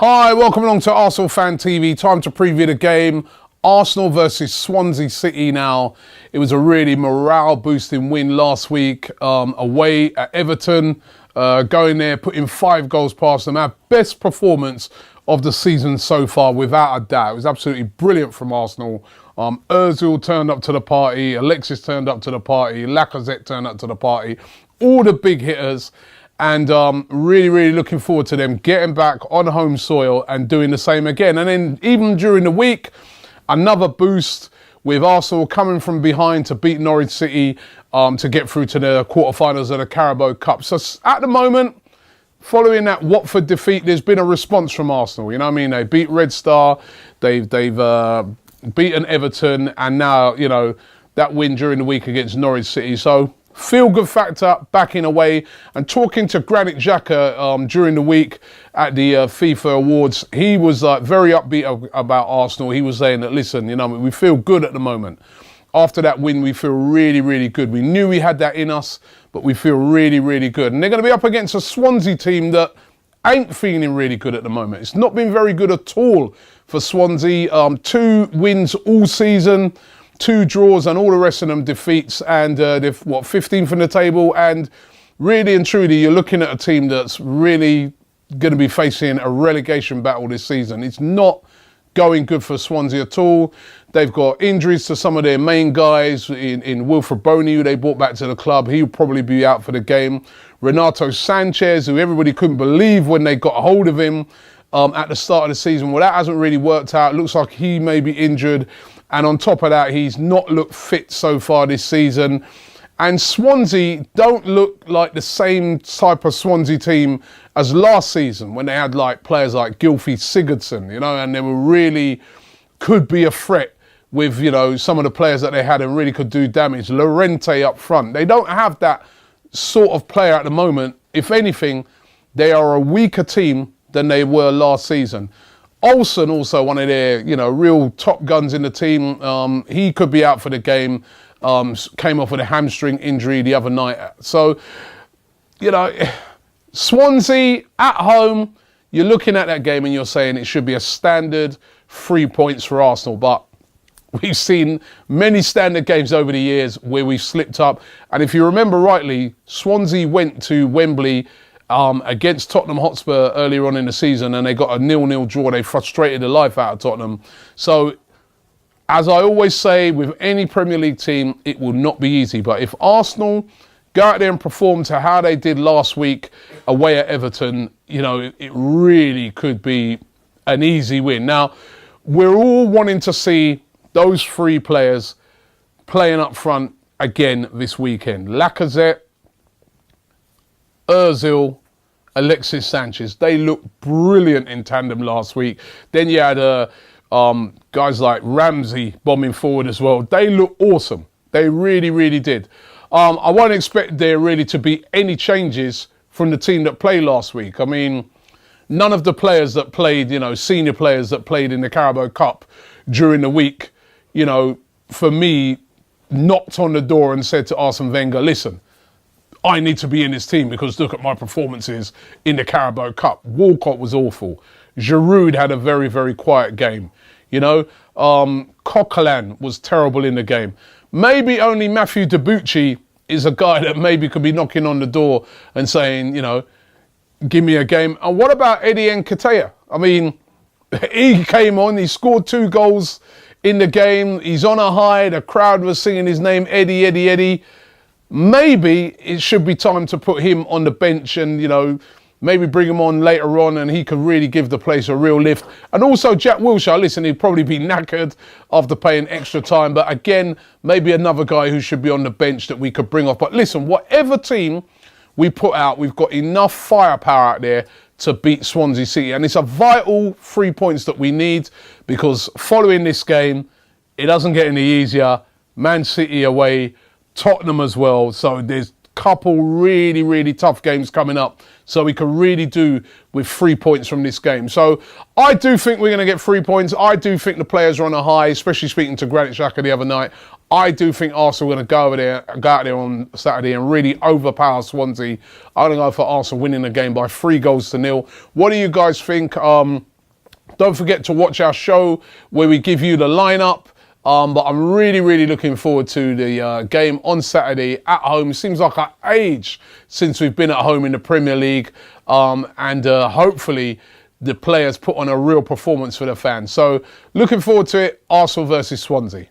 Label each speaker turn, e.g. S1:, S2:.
S1: Hi, welcome along to Arsenal Fan TV. Time to preview the game. Arsenal versus Swansea City now. It was a really morale-boosting win last week away at Everton. Going there, putting 5 goals past them. Our best performance of the season so far, without a doubt. It was absolutely brilliant from Arsenal. Ozil turned up to the party. Alexis turned up to the party. Laca turned up to the party. All the big hitters. And really looking forward to them getting back on home soil and doing the same again. And then even during the week, another boost with Arsenal coming from behind to beat Norwich City to get through to the quarterfinals of the Carabao Cup. So at the moment, following that Watford defeat, there's been a response from Arsenal. You know what I mean? They beat Red Star, they've beaten Everton, and now, you know, that win during the week against Norwich City. So feel-good factor backing away. And talking to Granit Xhaka during the week at the FIFA Awards, he was very upbeat about Arsenal. He was saying that, listen, you know, we feel good at the moment. After that win, we feel really good. We knew we had that in us, but we feel really good. And they're going to be up against a Swansea team that ain't feeling really good at the moment. It's not been very good at all for Swansea. 2 wins all season, 2 draws, and all the rest of them defeats, and they've 15th in the table. And really and truly, you're looking at a team that's really going to be facing a relegation battle this season. It's not going good for Swansea at all. They've got injuries to some of their main guys in Wilfred Boney, who they brought back to the club. He'll probably be out for the game. Renato Sanchez, who everybody couldn't believe when they got a hold of him at the start of the season. Well, that hasn't really worked out. It looks like he may be injured. And on top of that, he's not looked fit so far this season. And Swansea don't look like the same type of Swansea team as last season, when they had like players like Gylfi Sigurdsson, you know, and they were really could be a threat with, you know, some of the players that they had and really could do damage. Llorente up front. They don't have that sort of player at the moment. If anything, they are a weaker team than they were last season. Olsen, also one of their, you know, real top guns in the team. He could be out for the game. Came off with a hamstring injury the other night. So, you know, Swansea at home, you're looking at that game and you're saying it should be a standard 3 points for Arsenal. But we've seen many standard games over the years where we've slipped up. And if you remember rightly, Swansea went to Wembley against Tottenham Hotspur earlier on in the season, and they got a 0-0 draw. They frustrated the life out of Tottenham. So, as I always say, with any Premier League team, it will not be easy. But if Arsenal go out there and perform to how they did last week away at Everton, you know, it really could be an easy win. Now, we're all wanting to see those 3 players playing up front again this weekend. Lacazette, Ozil, Alexis, Sanchez. They looked brilliant in tandem last week. Then you had guys like Ramsey bombing forward as well. They look awesome. They really did. I won't expect there really to be any changes from the team that played last week. I mean, none of the players that played, you know, senior players that played in the Carabao Cup during the week, you know, for me, knocked on the door and said to Arsene Wenger, listen, I need to be in this team because look at my performances in the Carabao Cup. Walcott was awful. Giroud had a very quiet game. You know, Coquelin was terrible in the game. Maybe only Matthew Debuchy is a guy that maybe could be knocking on the door and saying, you know, give me a game. And what about Eddie Nketiah? I mean, he came on, he scored 2 goals in the game. He's on a high. The crowd was singing his name, Eddie. Maybe it should be time to put him on the bench and, you know, maybe bring him on later on and he could really give the place a real lift. And also Jack Wilshere, listen, he'd probably be knackered after playing extra time. But again, maybe another guy who should be on the bench that we could bring off. But listen, whatever team we put out, we've got enough firepower out there to beat Swansea City. And it's a vital 3 points that we need, because following this game, it doesn't get any easier. Man City away, Tottenham as well. So there's a couple really tough games coming up. So we can really do with 3 points from this game. So I do think we're going to get 3 points. I do think the players are on a high, especially speaking to Granit Xhaka the other night. I do think Arsenal are going to go out there on Saturday and really overpower Swansea. I'm going to go for Arsenal winning the game by 3-0. What do you guys think? Don't forget to watch our show where we give you the lineup. But I'm really looking forward to the game on Saturday at home. It seems like I aged since we've been at home in the Premier League. And hopefully the players put on a real performance for the fans. So looking forward to it. Arsenal versus Swansea.